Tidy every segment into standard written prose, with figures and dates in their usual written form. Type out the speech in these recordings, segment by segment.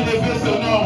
élever son nom.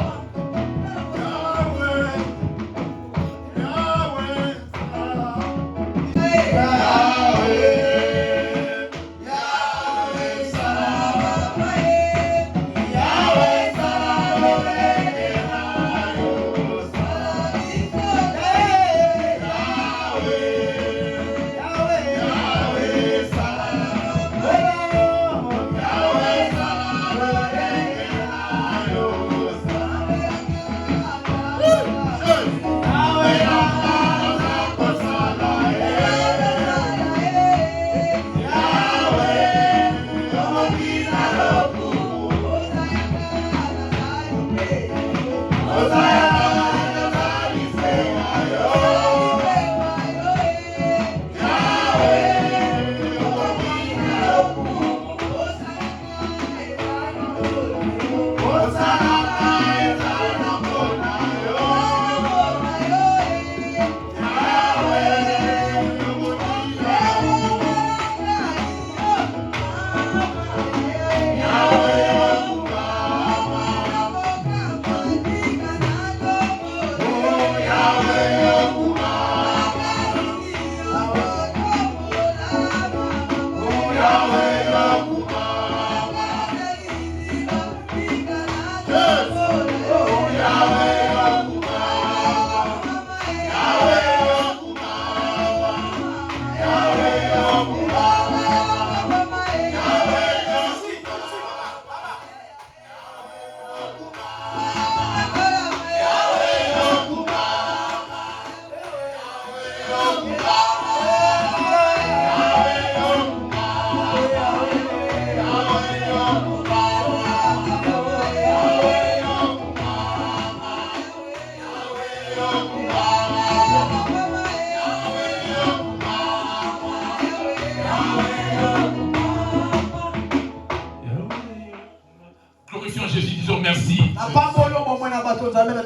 Glorifions Jésus, disons merci.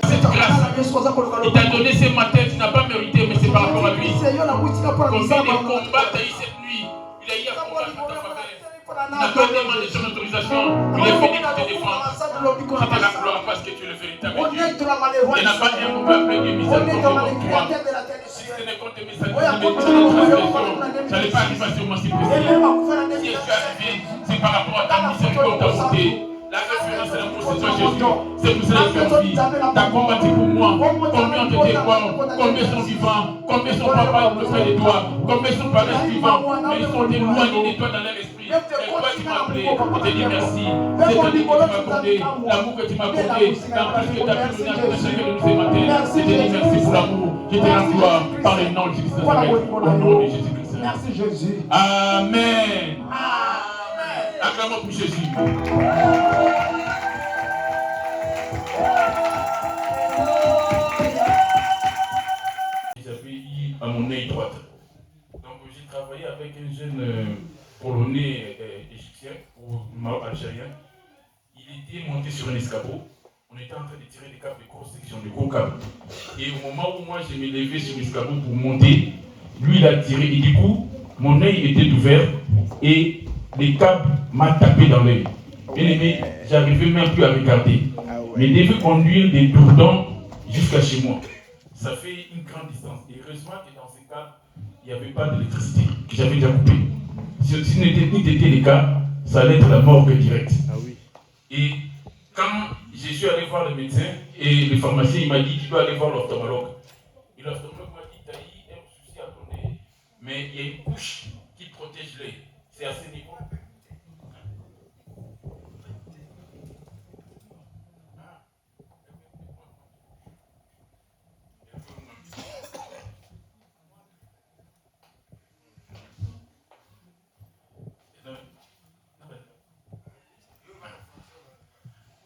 Cette grâce, il t'a donné ce matin, tu n'as pas mérité, mais c'est par rapport à lui. Combien de combats tu as eu cette nuit? Il a eu à combattre en ta faveur. Il n'a pas demandé son autorisation. Il est venu te défendre. C'était la gloire parce que tu es le véritable Dieu. Il n'y en a pas un coupable de miséricorde comme toi. Si ce n'est contre mes transgressions, ça n'est pas arrivé sur moi si précis. Si je suis arrivé, c'est par rapport à ta miséricorde, ta bonté. La référence à la procession Jésus, c'est pour cela que tu as combattu pour moi. Combien de tes corps, combien sont vivants, combien sont papa près de toi, combien sont parents vivants, mais ils sont éloignés de toi dans leur esprit. Et toi tu m'as appelé, je te dis merci. C'est ton Dieu que tu m'as accordé, l'amour que tu m'as accordé, l'amour que tu as pu donner à chacun de nous ce matin. Je te dis merci pour l'amour. Je te rends gloire par le nom de Jésus Nazareth, au nom de Jésus-Christ. Merci Jésus. Amen. Acclamons pour Jésus. J'avais eu à mon nez droite. Donc j'ai travaillé avec un jeune polonais égyptien ou algérien. Il était monté sur un escabeau. On était en train de tirer des câbles de grosse section, de gros câbles. Et au moment où moi je me levais sur l'escabeau pour monter, lui il a tiré et du coup mon œil était ouvert et les câbles m'ont tapé dans l'œil. Bien aimé, j'arrivais même plus à regarder. Mais devait conduire des dourdons jusqu'à chez moi. Ça fait une grande distance. Et heureusement que dans ces câbles, il n'y avait pas d'électricité, que j'avais déjà coupé. Si ce n'était le cas, ça allait être la mort directe. Et quand je suis allé voir le médecin et le pharmacien, il m'a dit tu dois aller voir l'ophtalmologue. Et l'ophtalmologue m'a dit tu as eu un souci à ton nez, mais il y a une couche qui protège l'œil. C'est à ce niveau.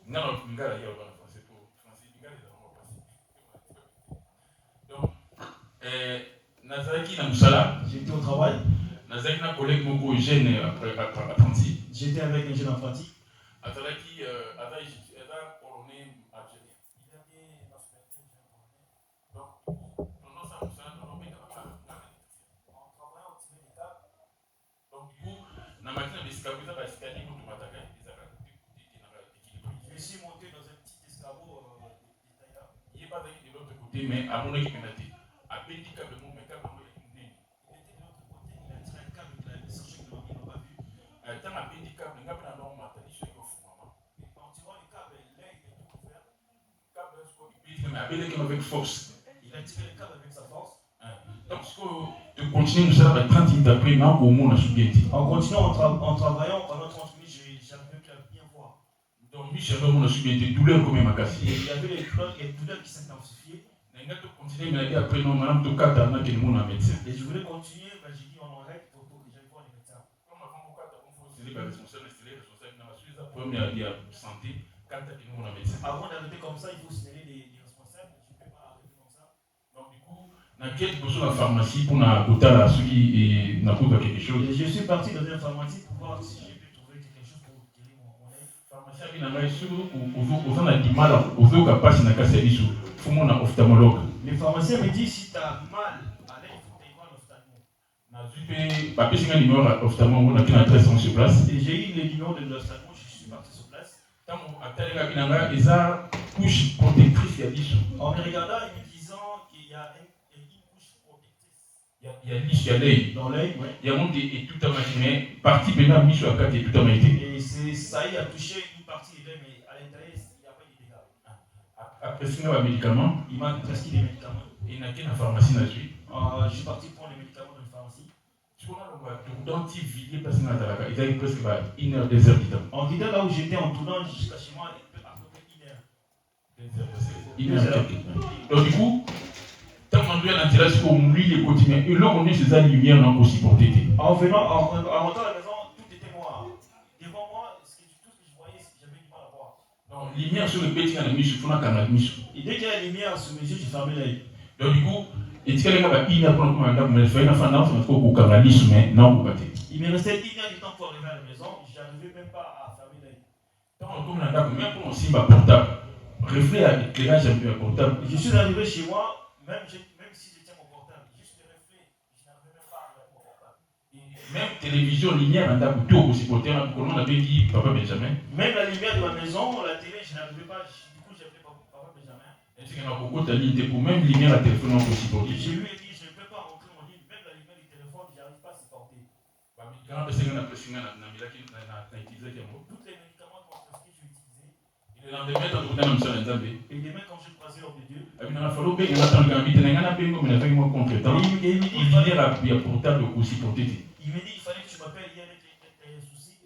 Non, il y a français pour français. Donc, Nazaki Namusala, J'étais au travail. Nazaki na collègue Moko jeune apprenti. J'étais avec un jeune apprenti. Azalaki, Azalaki polonais algérien. Il avait nationalité polonais. Donc, pendant ça, Moussala, on travaillait au tiré des câbles. Donc, du coup, dans la machine, on a escapé dans l'escalier pour tout m'attaquer. Je suis monté dans un petit côté, mais à mon équipe, à Bédica, mais mon méca, il était de l'autre côté, il a tiré un câble, il a sorti que ils n'ont pas vu. Tant à Bédica, mais il n'y a pas d'homme, il y a en tirant le câble, là, il est tout couvert. mais à Bédica, avec force. Il a tiré le câble avec sa force. Donc, tu continues, nous sommes à 30 minutes après, non, au monde, en continuant, en travaillant, pendant 30 minutes, j'arrivais plus à bien voir. Donc, Michel, on a subi des douleurs comme un macassé. Il y avait les douleurs qui s'intensifiaient. Et je voulais continuer, mais j'ai dit on arrête pour que j'aille voir les médecins. Avant d'arrêter comme ça, il faut signaler les responsables. Je ne peux pas arrêter comme ça. Donc du coup, dans la pharmacie pour quelque chose. Je suis parti dans une pharmacie pour voir si je peux trouver quelque chose pour guérir mon œil. Les pharmaciens me disent si tu as mal à l'œil, il faut que tu ailles voir l'ophtalmo. Et j'ai eu les numéros de l'ophtalmo, je suis parti sur place. En me regardant et me disant qu'il y a une couche protectrice. Il y a l'œil. Dans l'œil, oui. Il y a monde et tout à machine, partie pénale, mise à 4 et tout à machine. Et ça y a touché une partie de l'œil, mais à l'intérieur, il n'y a pas de dégâts. Après, c'est un médicament. Il m'a prescrit des médicaments. Il n'a qu'une pharmacie là-dessus. Je suis parti prendre les médicaments dans une pharmacie. Il presque 1 heure, 2 heures du temps. En quittant là où j'étais, en tournant jusqu'à chez moi, à peu près 1 heure. Donc du coup, tant qu'on doit l'intérêt pour lui les quotidiens, et là on est ces lumière non aussi portée. En rentrant à la maison, tout était noir. Devant moi, tout ce que je voyais, j'avais du mal à voir. Donc lumière sur le petit à la mise, il faut la mise. Et dès qu'il y a la lumière sur mes yeux, j'ai fermé l'œil. Donc du coup, et tu as une heure pour me faire une fin mais non, il me restait 1 heure du temps pour arriver à la maison, je n'arrivais même pas à fermer l'œil. Donc, même pour mon cible portable, reflet à l'éclairage un peu portable. Je suis arrivé chez moi, même si je tiens mon portable, juste le reflet, je n'arrivais même pas à arriver à mon portable. Même télévision, lumière, on a tout aussi porté, on avait dit Papa Benjamin. Même la lumière de ma maison, la télé, je n'arrivais pas, du coup j'ai appelé Papa Benjamin. Et c'est qu'il y a beaucoup de lignes pour même lumière à téléphone, on peut supporter. Je lui ai dit, je ne peux pas rentrer mon lit, même la lumière du téléphone, je n'arrive pas à supporter. Toutes les médicaments qu'on prescrit, j'ai utilisé. Et le lendemain, et demain, quand j'ai croisé l'homme de Dieu, il me dit il fallait que tu m'appelles, il y avait des soucis.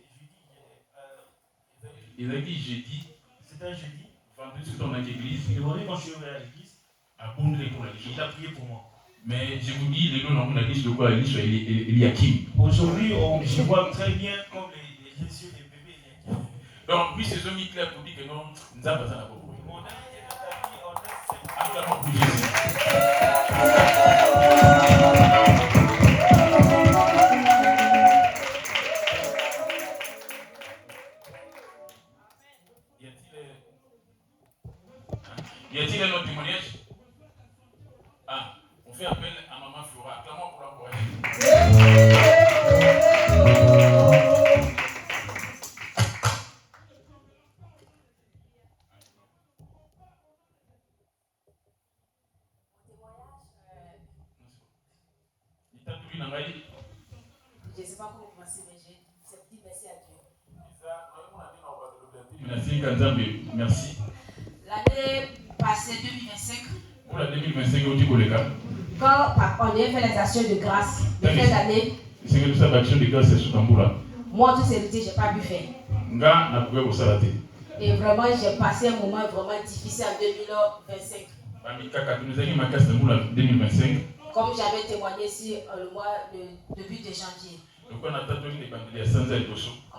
Il a dit jeudi. C'était un jeudi. Vendredi, c'est dans l'église. Et vendredi, quand je suis arrivé à l'église, il a prié pour moi. Mais je vous dis, les noms dans la liste de quoi la liste il y a qui. Aujourd'hui, je vois très bien comme les yeux des bébés. Donc, lui, c'est ce qui clair pour dire que non, nous n'avons pas ça à propos. Mon âme est dans ta vie, on est absolument pour Jésus. Y a-t-il un autre témoignage? Ah, on fait appel à Maman Flora. Acclamons pour l'encourager. Je ne sais pas comment commencer, mais j'ai dit merci à Dieu. Merci. L'année passée, 2025, pour la 2025, au Tico quand on a fait les actions de grâce de fin d'année, c'est que ça action de grâce c'est sous moi, tout ce je n'ai pas pu faire. Et vraiment, j'ai passé un moment vraiment difficile en 2025. Comme j'avais témoigné ici le mois de début de janvier. On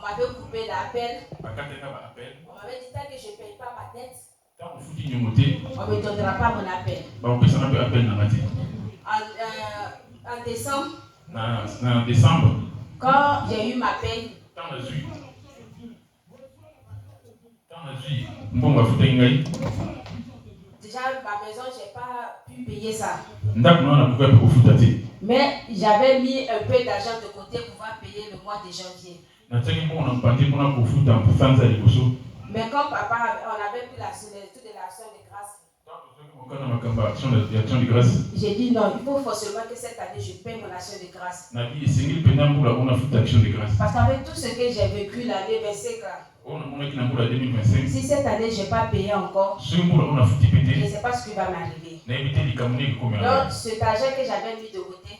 m'avait coupé l'appel. On m'avait dit tant que je ne paye pas ma dette, on ne me donnera pas mon appel. En décembre, quand j'ai eu ma paye, déjà ma maison, je n'ai pas pu payer ça. Mais j'avais mis un peu d'argent de côté pour pouvoir payer le mois de janvier. Mais comme papa, on avait pris toute l'action de grâce. action de grâce. J'ai dit non, il faut forcément que cette année je paie mon action de grâce. Parce qu'avec tout ce que j'ai vécu l'année 25 là, si cette année je n'ai pas payé encore, je ne sais pas ce qui va m'arriver. Donc cet argent que j'avais mis de côté,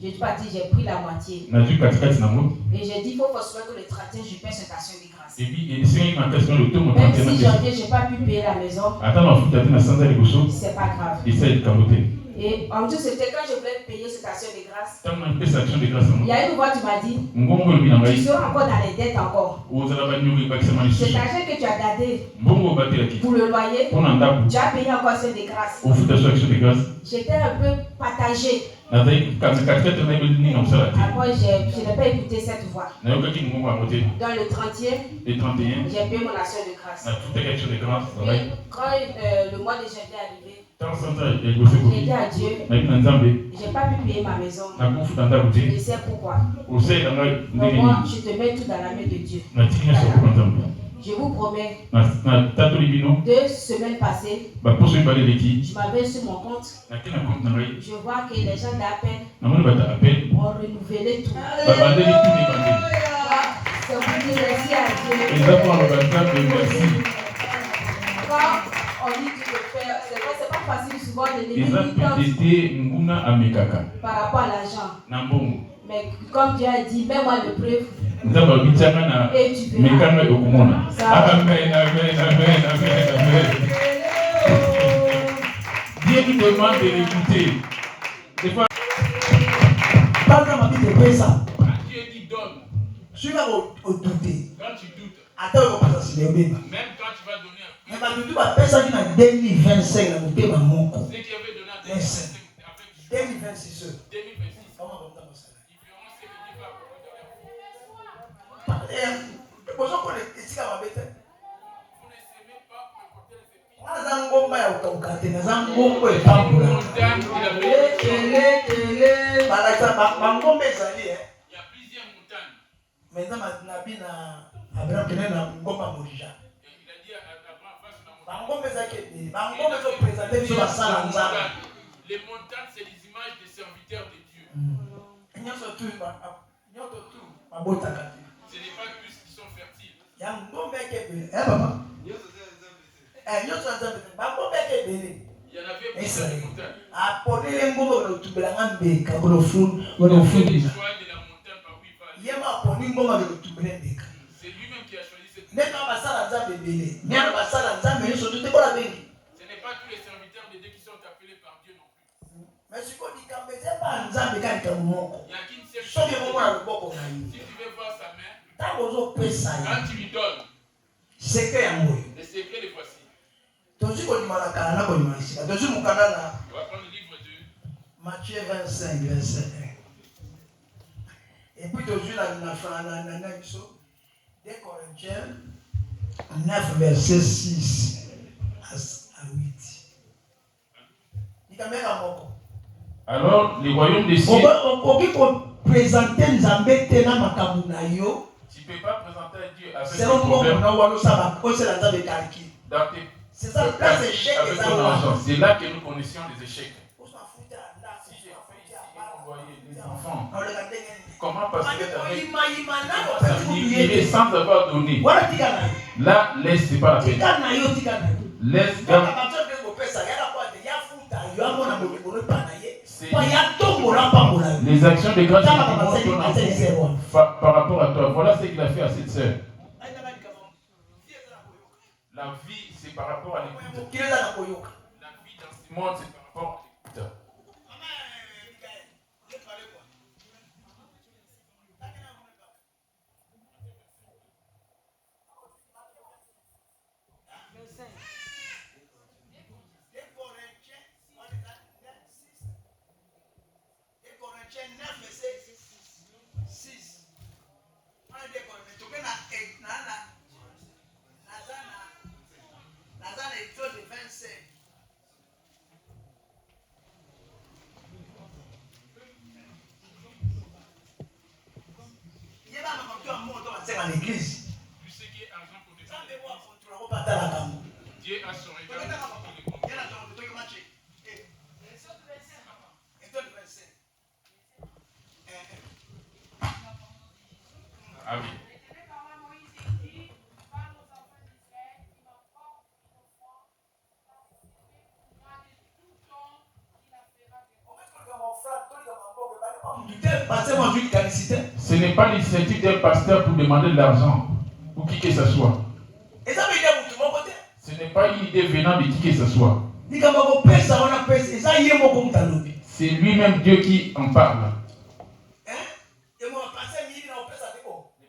j'ai parti, j'ai pris la moitié. Et j'ai dit il faut forcément que le 31 je paie cette action de grâce. Même si janvier je n'ai pas pu payer la maison, c'est pas grave. Et en tout c'était quand je voulais payer cette action de grâce, il y a une voix qui m'a dit tu seras encore dans les dettes encore. Cet argent que tu as gardé pour le loyer, tu as payé encore action de grâce. J'étais un peu partagée. Après je n'ai pas écouté cette voix. Dans le 31, j'ai payé mon action de grâce. Et quand le mois de janvier est arrivé, j'ai dit à Dieu, je n'ai pas pu payer ma maison. Je sais pourquoi. Donc moi, je te mets tout dans la main de Dieu. Je vous promets, 2 semaines passées, je m'avais sur mon compte. Je vois que les gens d'Appel ont renouvelé tout. C'est pour dire merci à Dieu. Quand on dit que c'est pas facile souvent de lever par rapport à l'argent. Mais comme Dieu a dit, mets-moi le preuve. Et tu verras. Amen, amen, amen, amen, amen. Dieu nous demande de l'écouter. Des fois, Dieu dit donne. Je vais au douter. Quand tu doutes, Attends, même quand tu vas donner un mais tu vas personne qui m'a 2025 ceux qui avaient donné en 2026, 2026. Comment on va faire ça? Les montagnes, c'est les images des serviteurs de Dieu. Ce n'est pas tous qui sont fertiles. Il y en avait plus de montagnes. Il y avait le choix de la montagne par où il va aller. C'est lui-même qui a choisi cette montagne. Ce n'est pas tous les serviteurs de Dieu qui sont appelés par Dieu non plus. Il n'y a qu'une seule chose. Si tu veux voir sa main, quand tu lui donnes, les secrets les voici. On va prendre le livre de Matthieu 25, verset 1. Et puis, tu as 2 Corinthiens 9, verset 6 à 8. Alors, les royaumes des cieux. Tu ne peux pas présenter à Dieu avec tes problèmes. C'est ça, c'est là que nous connaissions les échecs. Les enfants. Comment passer sans avoir donné? Là, laisse, c'est pas la peine. Laisse, garde. Les actions de grâce par rapport à toi. Voilà ce qu'il a fait à cette sœur. La vie, c'est par rapport à l'écoute. La vie dans ce monde, c'est par rapport à l'écoute. À l'église. Dieu a son regard. Ce n'est pas l'initiative d'un pasteur pour demander de l'argent, pour qui que ce soit. Ce n'est pas une idée venant de qui que ce soit. C'est lui-même Dieu qui en parle. Les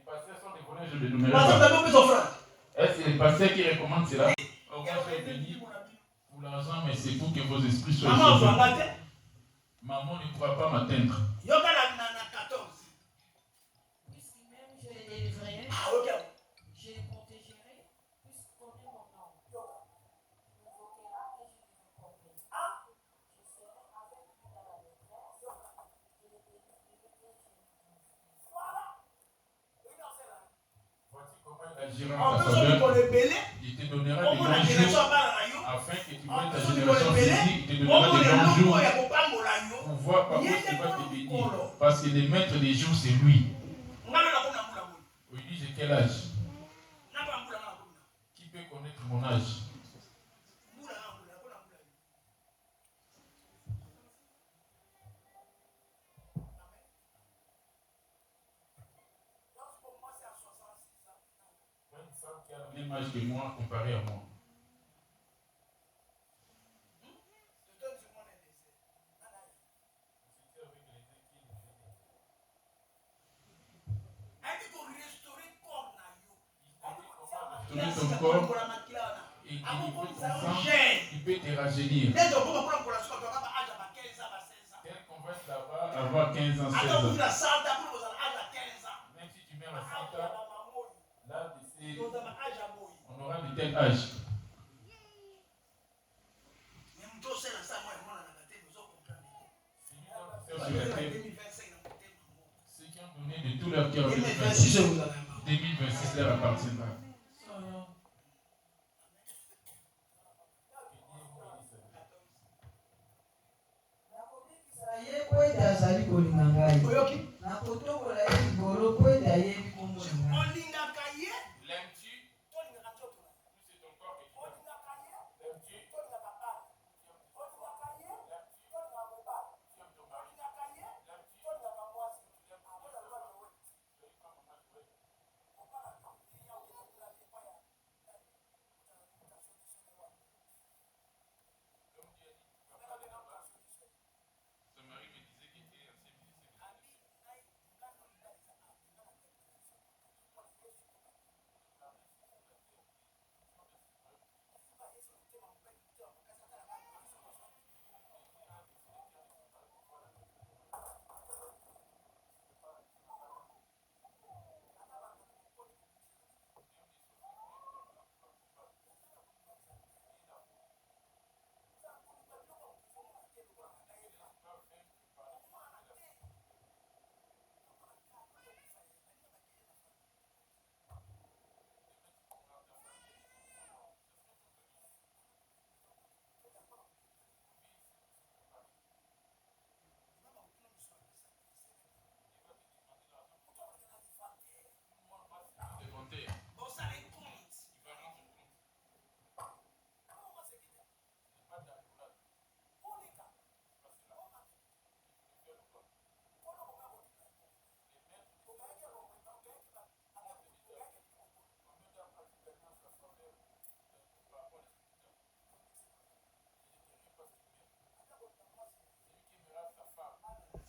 pasteurs sont des voleurs, je les nommerai pas. Est-ce que les pasteurs qui recommandent cela? Pour l'argent, mais c'est pour que vos esprits soient sauvés. Maman ne pourra pas m'atteindre. Puisque même je les délivrerai, je les protégerai, puisqu'on est mon nom. Il m'invoquera et je lui répondrai. Je serai avec lui dans la détresse, je les délivrerai et je les guérirai. Voici comment il agira en ta faveur. Il te donnera des grands jours afin que tu vois ta génération saisie. Il te donnera des grands jours pour voir par quoi tu vas te bénir. Parce que le maître des jours, c'est lui. Oui, j'ai quel âge? Qui peut connaître mon âge? Une femme qui a le même âge que moi comparé à moi. Restaurer ton corps et équilibrer ton sang, il peut te rajeunir. Tel qu'on va être là-bas, avoir 15 ans, 16 ans. Même si tu meurs à 100 ans, là, on aura de tel âge. Ceux qui ont donné de tout leur cœur, 2026 leur appartiendra.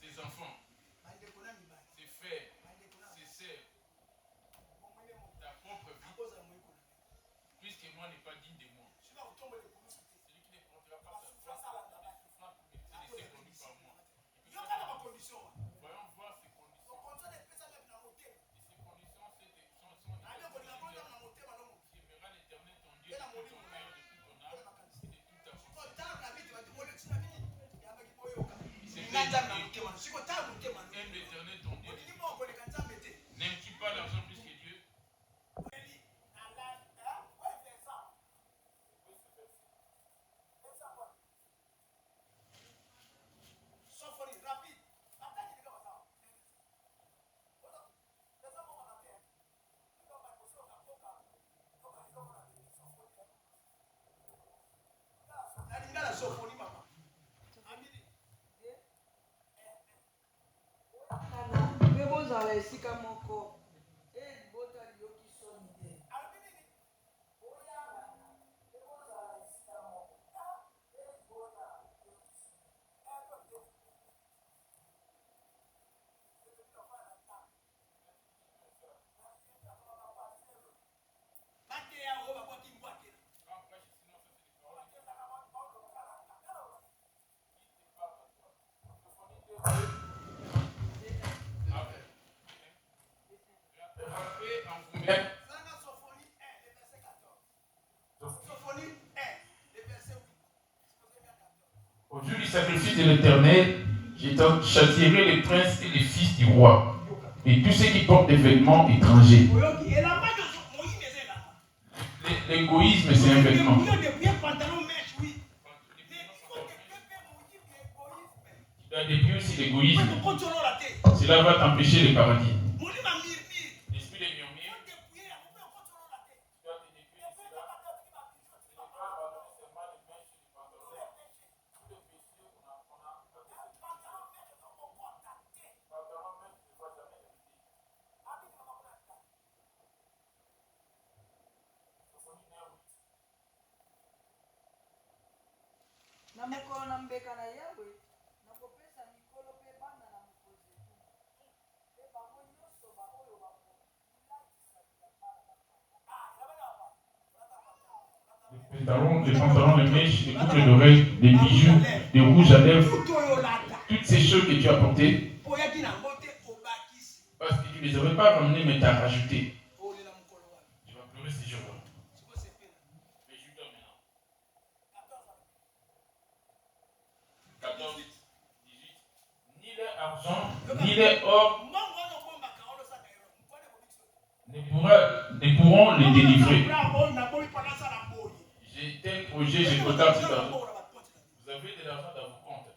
Ses enfants, ses frères, ses sœurs, ta propre vie, puisque moi n'est pas digne de moi. Celui qui ne prendra pas sa place pour laisser conduire par moi. Voyons voir ces conditions. Et ces conditions, tu aimeras l'Éternel ton Dieu de tout ton cœur, de toute ton âme et de toute ta force. Aime l'Éternel ton Dieu. N'aimes-tu pas l'argent plus que Dieu? Au jour du sacrifice de l'Éternel, je châtierai les princes et les fils du roi, et tous ceux qui portent des vêtements étrangers. L'égoïsme, c'est un vêtement. Tu dois détruire aussi l'égoïsme. Cela va t'empêcher le paradis. L'esprit de murmure. Les pantalons, les mèches, les boucles d'oreilles, des bijoux, des rouges à lèvres, toutes ces choses que tu as portées, parce que tu ne les avais pas ramenées, mais tu as rajouté. Tu vas pleurer ces jours-là. Mais je donne maintenant. 14, 18, ni leur argent, ni leur or ne pourront les délivrer. J'ai tel projet, j'ai regarde cet argent. Vous avez de l'argent dans vos comptes.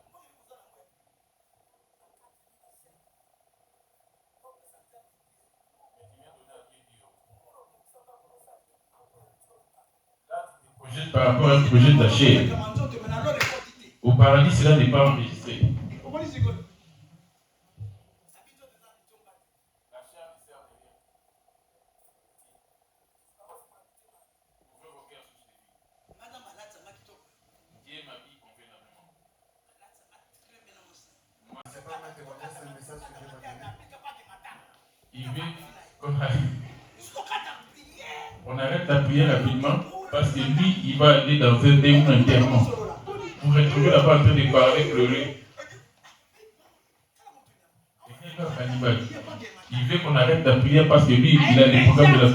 Là, tu te projettes par rapport à un projet d'achat. Au paradis, cela n'est pas enregistré. On arrête la prière rapidement parce que lui, il va aller dans un démon enterrement. Vous retrouvez là-bas en train de parler, pleurer. Il veut qu'on arrête la prière parce que lui, il a les programmes de la...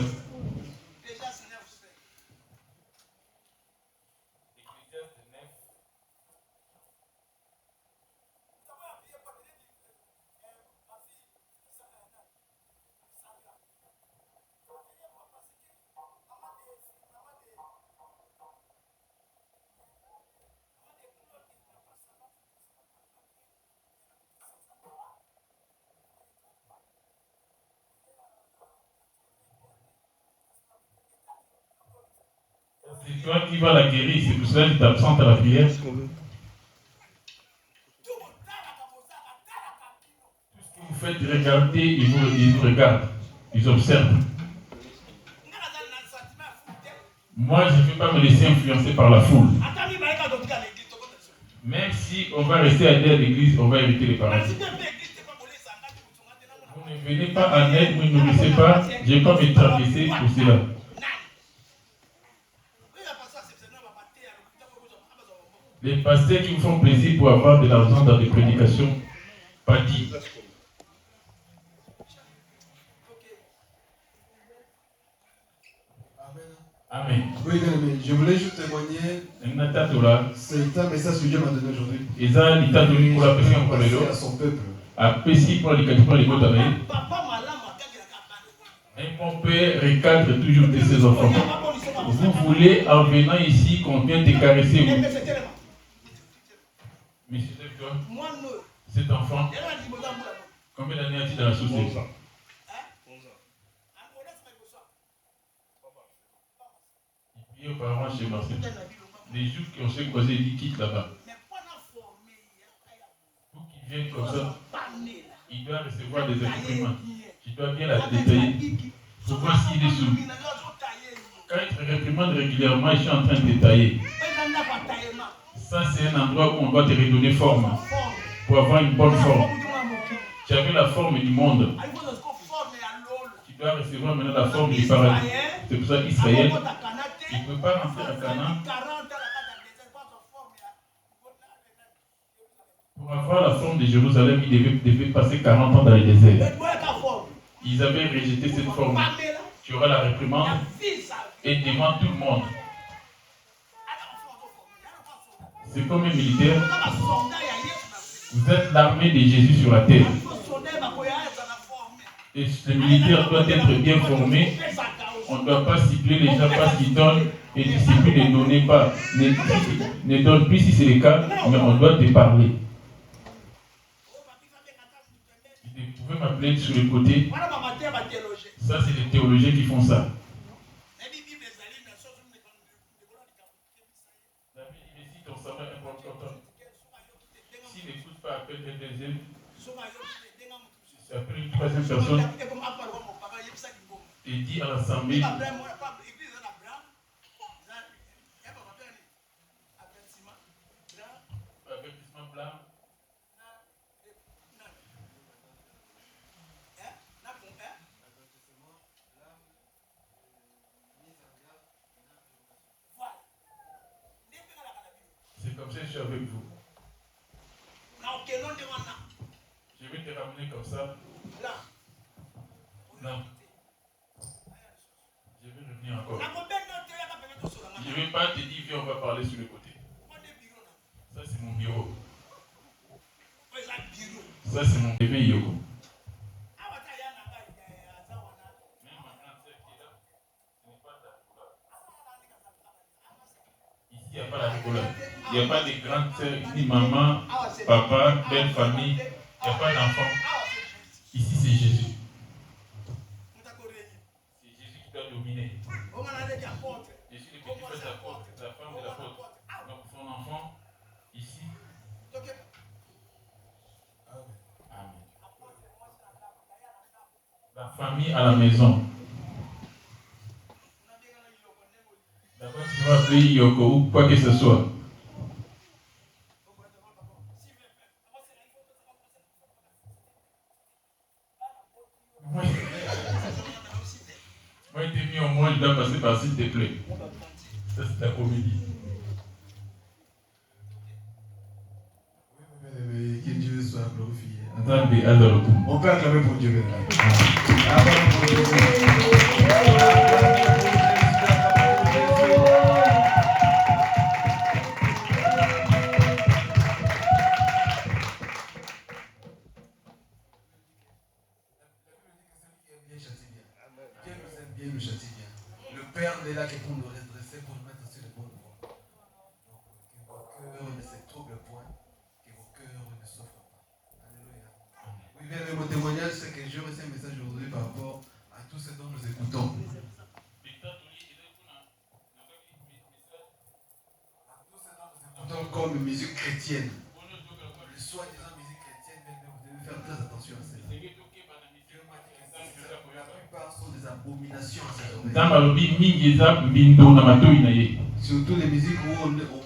C'est toi qui vas la guérir, c'est pour cela que tu t'absentes à la prière. Tout ce que vous faites, regardez, ils vous regardent, ils observent. Moi, je ne vais pas me laisser influencer par la foule. Même si on va rester à l'église, on va éviter les paradis. Vous ne venez pas en aide, vous ne nourrissez pas, je ne vais pas me traverser pour cela. Les pasteurs qui vous font plaisir pour avoir de l'argent dans des prédications, pas dit. Amen. Oui, mais je voulais juste témoigner. C'est un message que Dieu m'a donné aujourd'hui. À son peuple. Mon père recadre toujours de ses enfants. Vous voulez, en venant ici, qu'on vienne te caresser. Mais c'est toi, cet enfant, combien d'années as-tu dans la société? 11 ans. Il prie aux parents chez Marseille. Les jours qui ont se croisé, ils quittent là-bas. Pour qu'ils viennent comme ça. il doit recevoir des réprimandes. Tu dois bien la détailler. Pour voir s'il est sous. Quand il te réprimande régulièrement, je suis en train de détailler. Ça, c'est un endroit où on doit te redonner forme. Pour avoir une bonne forme. Tu avais la forme du monde. Tu dois recevoir maintenant la forme du paradis. C'est pour ça qu'Israël, il ne peut pas rentrer à Canaan. Pour avoir la forme de Jérusalem, il devait passer 40 ans dans le désert. Ils avaient rejeté cette forme. Tu auras la réprimande et devant tout le monde. C'est comme un militaire. Vous êtes l'armée de Jésus sur la terre. Et le militaire doit être bien formé. On ne doit pas cibler les gens parce qu'ils donnent et discipline ne donnez pas. Ne donne plus si c'est le cas, mais on doit te parler. Vous pouvez m'appeler sur le côté. Ça, c'est les théologiens qui font ça. S'il n'écoute pas, appelle le deuxième. Appelle une troisième personne. Et dit à l'assemblée. Avertissement blanc. C'est comme ça que je suis avec vous. Je vais te ramener comme ça. Non. Je vais revenir encore. Je ne vais pas te dire, viens, on va parler sur le côté. Ça, c'est mon bureau. Ça, c'est mon bébé Yoko. Ici, il n'y a pas la rigolade. Il n'y a pas de grandes sœurs, ni maman, papa, belle famille. Il n'y a pas d'enfant. Ici, c'est Jésus. C'est Jésus qui doit dominer. Je suis le petit frère de l'apôtre, la femme de l'apôtre. Donc, son enfant, ici. Amen. La famille à la maison. D'abord, tu vas appeler Yoko ou quoi que ce soit. Moi, il t'ai mis au moins, je dois passer par s'il te plaît. Ça, c'est la comédie. Que Dieu soit glorifié. On peut acclamer pour Dieu. Dieu nous châtie bien. Le Père est là qui est pour nous redresser, pour nous mettre sur le bon voie. Donc, que vos cœurs ne se troublent point, que vos cœurs ne souffrent pas. Alléluia. Oui, bien, mon témoignage, c'est que je reçois un message aujourd'hui par rapport à tout ce dont nous écoutons. Comme musique chrétienne. Le soi-disant musique chrétienne, vous devez faire très attention à cela. La plupart sont des abominations à cette oreille. Surtout les musiques où on mélange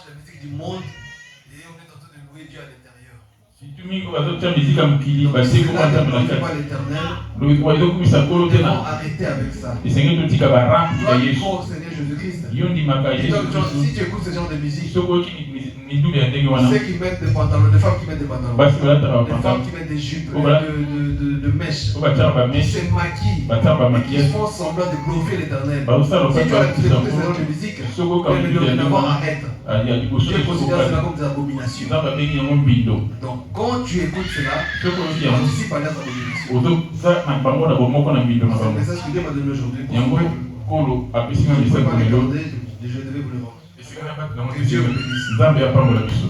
la musique du monde et on est en train de louer Dieu à l'intérieur. Nous devons arrêter avec ça. Toi qui crois au Seigneur Jésus-Christ. Si tu écoutes ce genre de musique, ceux qui mettent des pantalons, des femmes qui mettent des pantalons, des femmes qui mettent des jupes de mèches, qui se maquillent, qui font semblant de glorifier l'Éternel. Si tu as écouté ce genre de musique, arrête. Dieu considère cela comme des abominations. Donc quand tu écoutes cela, tu participes à les abominations. C'est le message que Dieu m'a donné aujourd'hui. Je ne peux pas le garder, je devais vous le rendre. Que Dieu vous bénisse.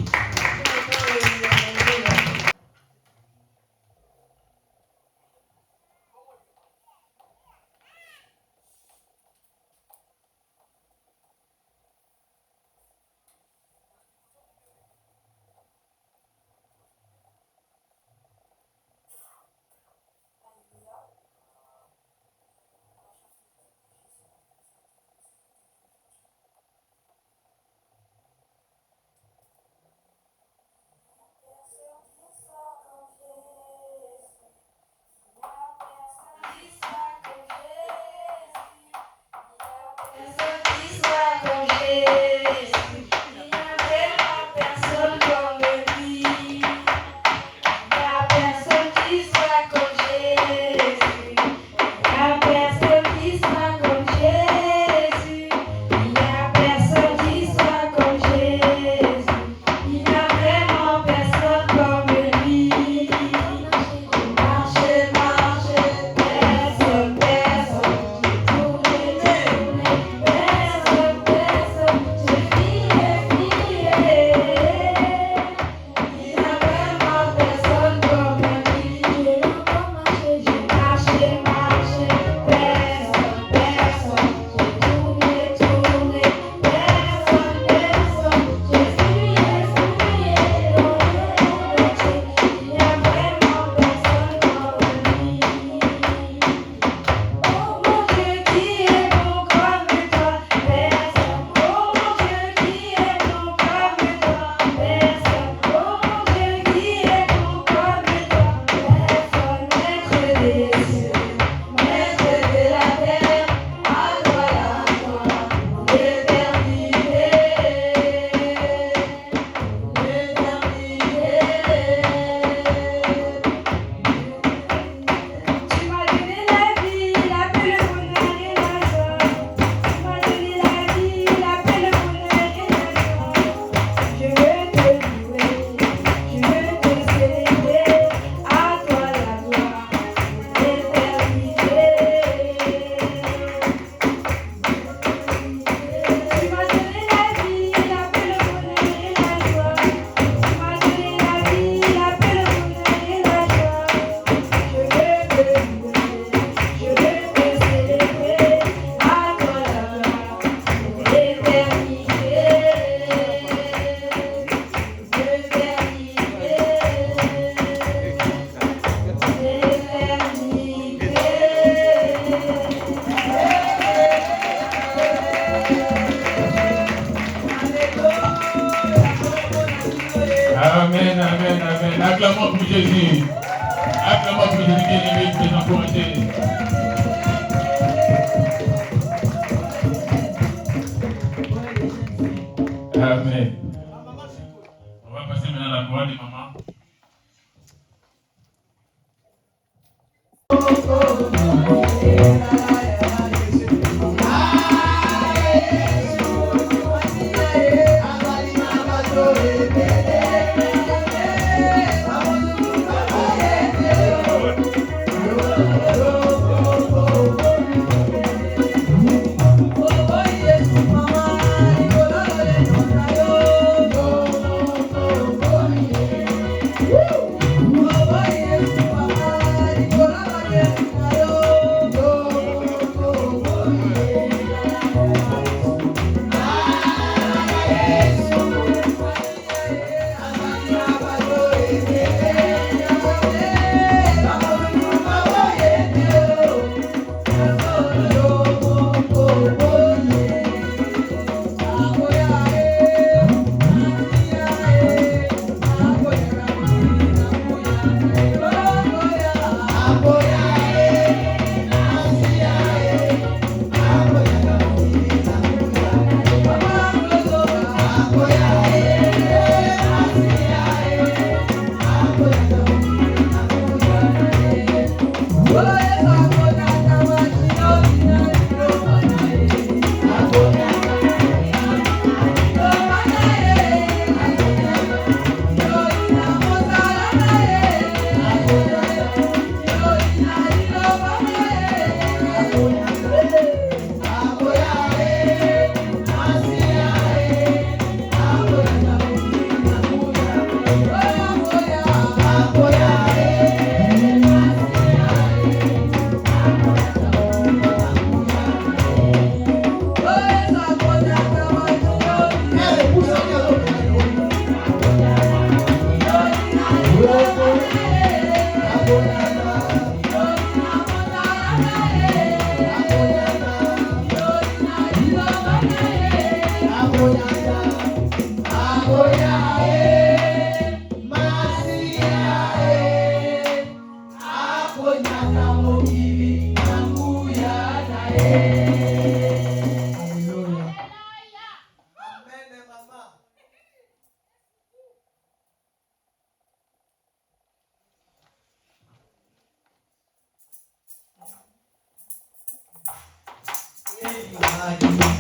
Amen, amen, amen. Acclamons pour Jésus. Acclamons pour Jésus qui est aimé, très encouragé. Amen. On va passer maintenant à la voix des mamans.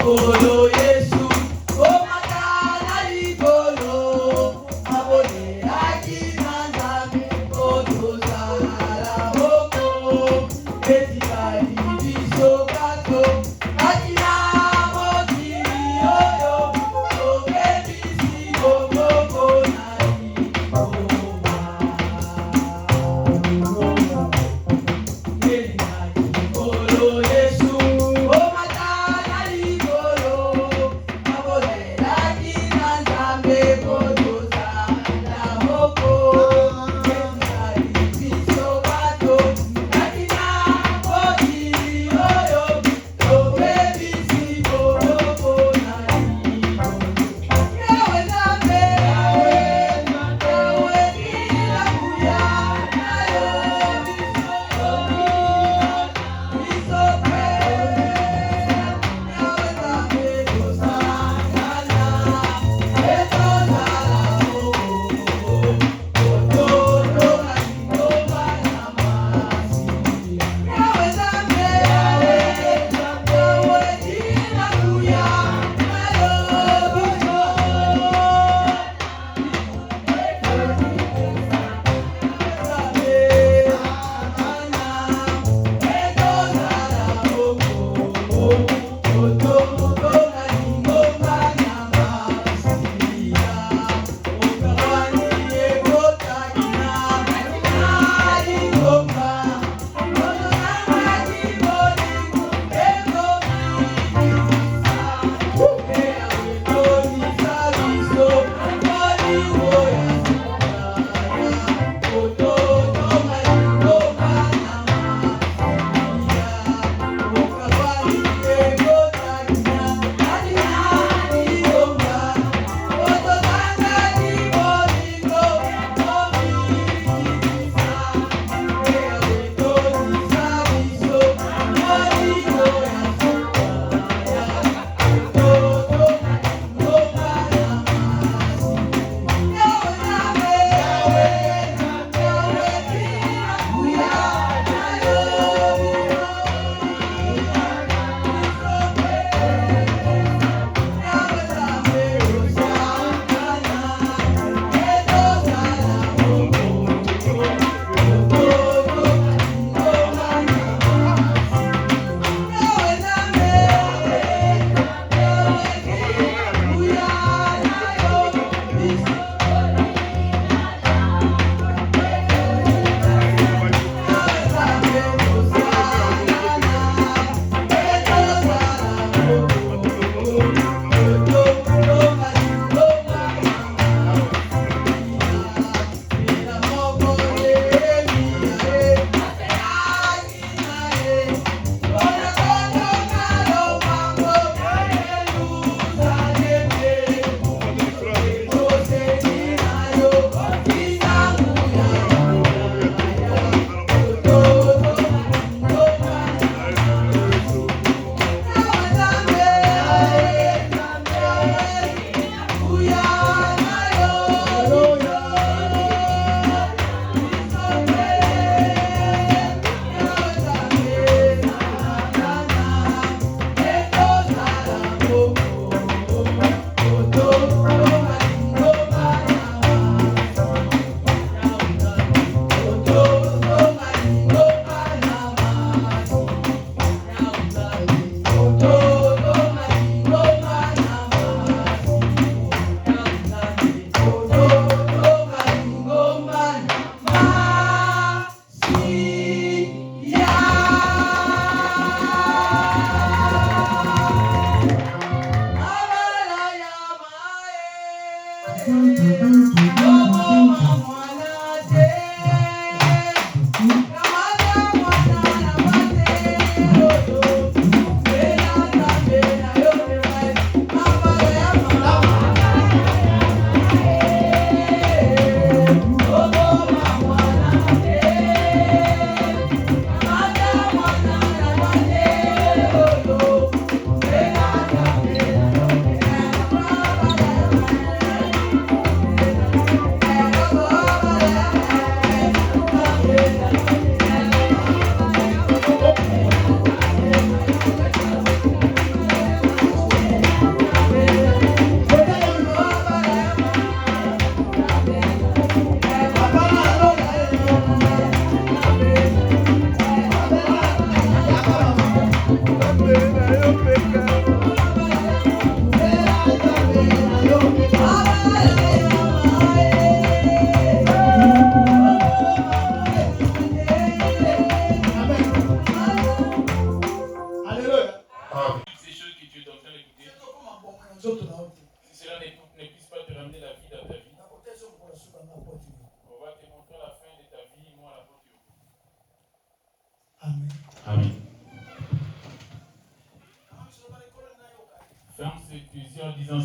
Oh,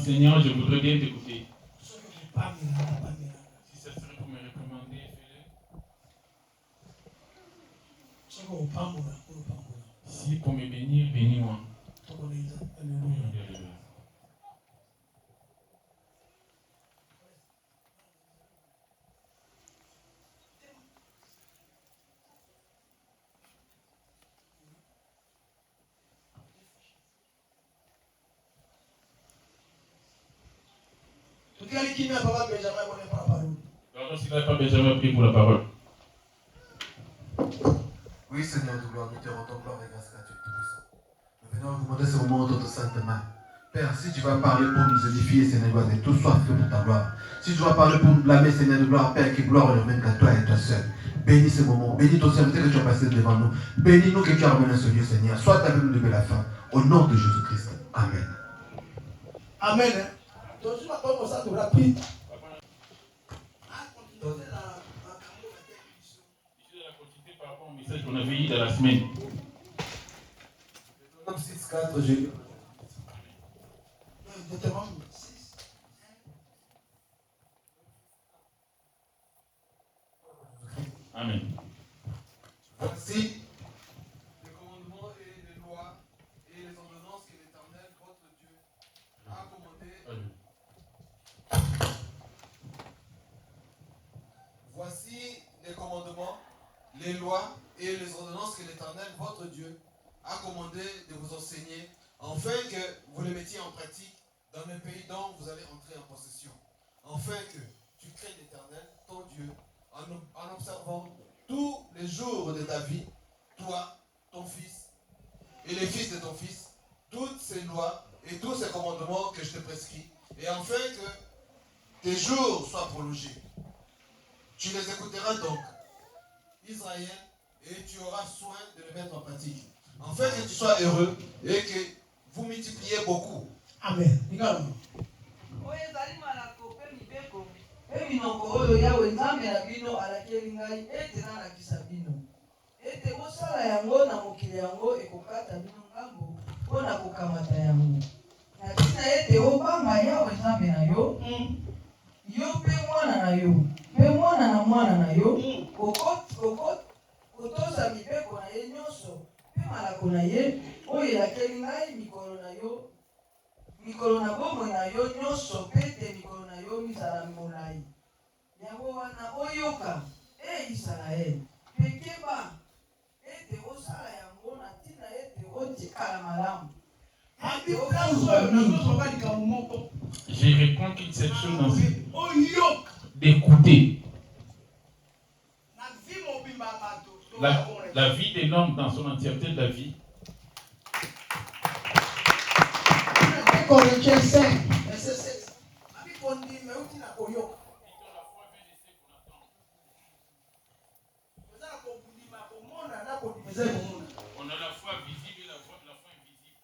Seigneur, je voudrais bien t'écouter. Si ça serait pour me recommander, fais-le. Si pour me bénir, bénis-moi. Pardon, s'il n'a pas Benjamin prié pour la parole. Oui, Seigneur de gloire, nous te rendons gloire et grâce à Dieu Tout-Puissant. Nous venons vous demander ce moment dans ta sainte main. Père, si tu vas parler pour nous édifier, Seigneur de gloire, et tout soit fait pour ta gloire. Si tu vas parler pour nous blâmer, Seigneur de gloire, Père, que gloire ne revienne qu'à toi et toi seul. Bénis ce moment, bénis ton serviteur que tu as passé devant nous. Bénis-nous que tu as ramené à ce lieu, Seigneur. Sois avec nous depuis la fin. Au nom de Jésus-Christ. Amen. Amen. Message qu'on avait eu dans la semaine. Deutéronome 6, 4, j'ai Amen. Voici les commandements et les lois et les ordonnances que l'Éternel, votre Dieu, a commandées. Voici les commandements, les lois et les ordonnances que l'Éternel, votre Dieu, a commandé de vous enseigner, afin que vous les mettiez en pratique dans le pays dont vous allez entrer en possession. Afin que tu craignes l'Éternel, ton Dieu, en observant tous les jours de ta vie, toi, ton fils, et les fils de ton fils, toutes ces lois et tous ces commandements que je te prescris, et afin que tes jours soient prolongés. Tu les écouteras donc, Israël, et tu auras soin de les mettre en pratique. Afin que tu sois heureux et que vous multipliez beaucoup. Amen. Eminoko oyo yawe nzambe na bino alakeli ngai ete nalakisa bino ete bosala yango na mokili yango ekokata bino ngambo mpona kokamata yango na ntina ete obanga yawe nzambe na yo yo mpe mwana na yo mpe mwana na mwana na yo kotosa mibeko na ye nyonso mpe malako na ye oyo elakeli ngai mikolo na bomoi na yo nyonso mpe ete mikolo na yo mizala molai yango wana oyoka Israele mpe keba ete osala yango na ntina ete otikala malamu. Je réponds qu'une seule chose dans d'écouter. La vie des hommes dans son entièreté de la vie. Corinthiens 5, verset 16. On a la foi visible et la foi invisible.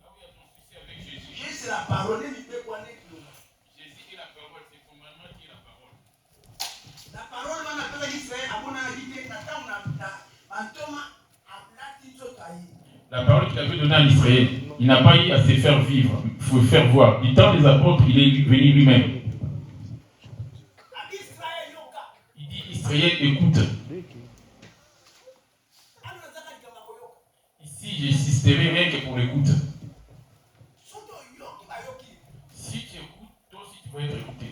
Là où il y a ton souci avec Jésus. la parole. Jésus est la parole, c'est fondamentalement qui est la parole. La parole, on appelle l'Israël, la parole qu'il avait donnée à Israël, il n'a pas eu à se faire vivre, il faut faire voir. Du temps des apôtres, il est venu lui-même. Il dit Israël, écoute. Ici, j'insisterai rien que pour l'écoute. Si tu écoutes, toi aussi tu vas être écouté.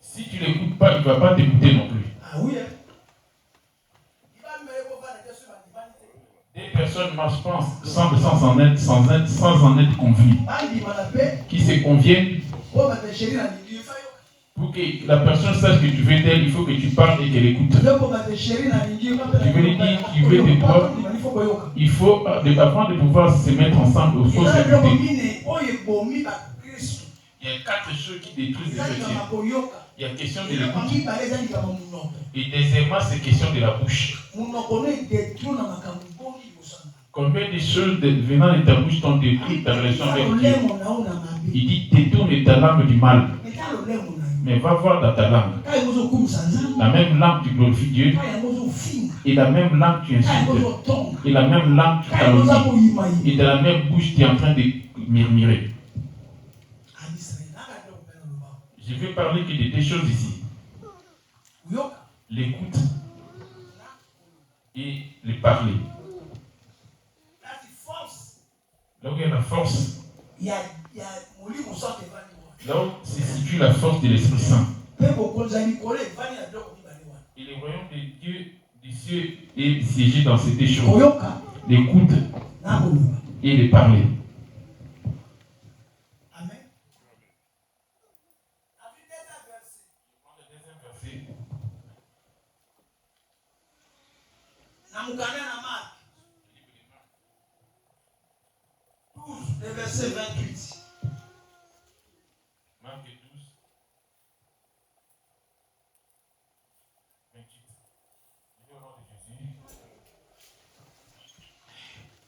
Si tu ne l'écoutes pas, il ne va pas t'écouter non plus. Ah oui, hein? Des personnes marchent sans en être convenues. Qui se conviennent pour que la personne sache que tu veux d'elle, il faut que tu parles et qu'elle écoute. Tu veux lui dire, tu veux de toi, il faut, avant de pouvoir se mettre ensemble, il faut s'écouter. Il y a 4 choses qui détruisent les chrétiens. Il y a question de l'écoute. Et deuxièmement, c'est question de la bouche. Combien de choses venant de ta bouche t'ont détruit ta relation avec Dieu? Il dit, détourne ta langue du mal. Mais va voir dans ta langue. La même langue tu glorifies Dieu. Et la même langue tu insultes. Et la même langue tu calomnies. Et de la même bouche tu es en train de murmurer. Je vais parler que de 2 choses ici. L'écoute et le parler. Là où il y a la force, là où se situe la force de l'Esprit Saint. Et le royaume de Dieu des cieux est siégé dans ces 2 choses. L'écoute et le parler. Amen. Le verset 28. Marc 12, 28.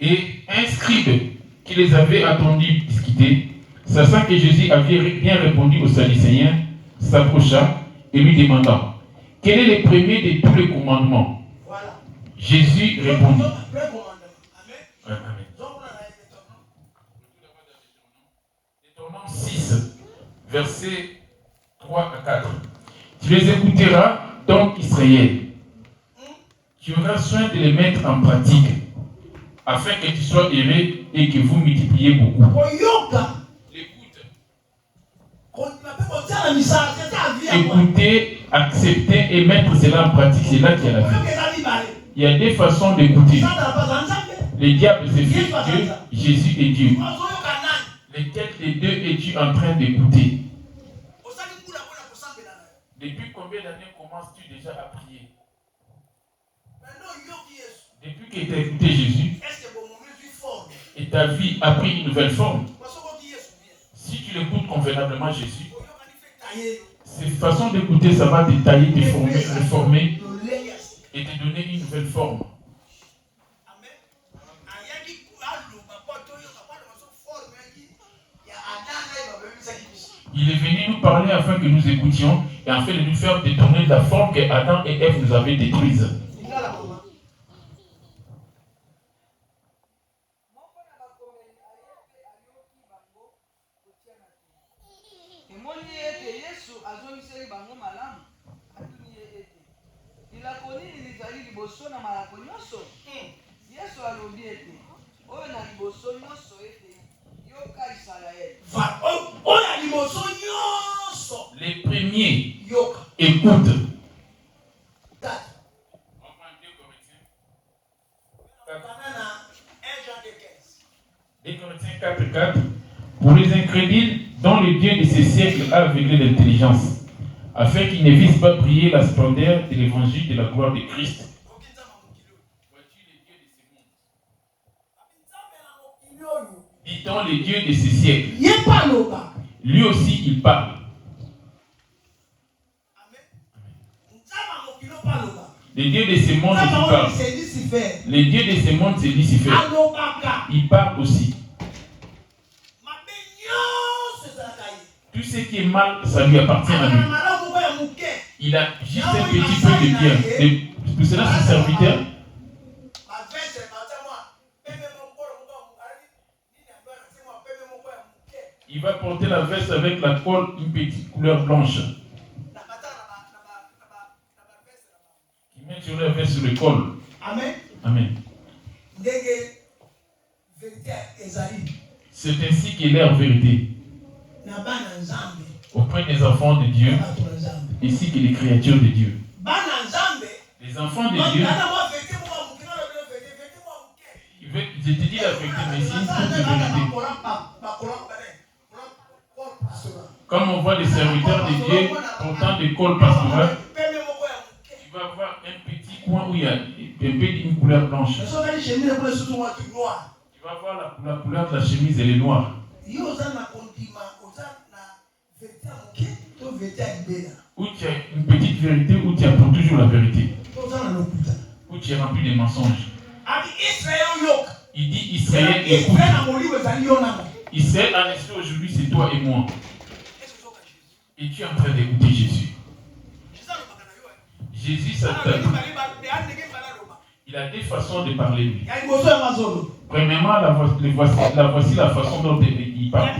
Et un scribe qui les avait attendus discuter, sachant que Jésus avait bien répondu aux Sadducéens, s'approcha et lui demanda, quel est le premier de tous les commandements? Voilà. Jésus répondit. Amen. Deutéronome 6, versets 3 à 4. Tu les écouteras, donc Israël. Tu auras soin de les mettre en pratique, afin que tu sois heureux et que vous multipliez beaucoup. L'écoute. Écouter, accepter et mettre cela en pratique, c'est là qu'il y a la vie. Il y a 2 façons d'écouter. Le diable, c'est Dieu, Jésus est Dieu. Lesquels des 2 es-tu en train d'écouter? Depuis combien d'années commences-tu déjà à prier? Depuis que tu as écouté Jésus, et ta vie a pris une nouvelle forme. Si tu l'écoutes convenablement Jésus, cette façon d'écouter, ça va te tailler, te former et te donner une nouvelle forme. Il est venu nous parler afin que nous écoutions et afin de nous faire détourner de la forme que Adam et Ève nous avaient détruite. Les premiers écoutent. 2 Corinthiens 4:4. Pour les incrédules, dont le Dieu de ces siècles a aveuglé l'intelligence, afin qu'ils ne visent pas briller la splendeur de l'évangile de la gloire de Christ. Dit-on le Dieu de ces siècles. Lui aussi, il parle. Le Dieu de ce monde aussi parle. Le Dieu de ce monde, c'est Lucifer. Il parle aussi. ce qui est mal, ça lui appartient à lui. Il a juste un petit peu de bien. Pour cela, ce serviteur, il va porter la veste avec la colle, une petite couleur blanche. Il met sur la veste sur le col. Amen. Amen. C'est ainsi qu'est leur vérité auprès des enfants de Dieu, ainsi que les créatures de Dieu. Les enfants de Dieu, je te dis la vérité, mais c'est une toute vérité. Comme on voit des serviteurs de Dieu portant des cols pastorales, tu vas voir un petit coin où il y a un peu d'une couleur blanche. Tu vas voir la couleur de la chemise, elle est noire. Où tu as une petite vérité, où tu as pour toujours la vérité. Où tu es rempli de mensonges. Il dit Israël, écoute. Israël, en effet, aujourd'hui, c'est toi et moi. Et tu es en train d'écouter Jésus. Jésus, il a des façons de parler lui. Premièrement, voici la façon dont il parle.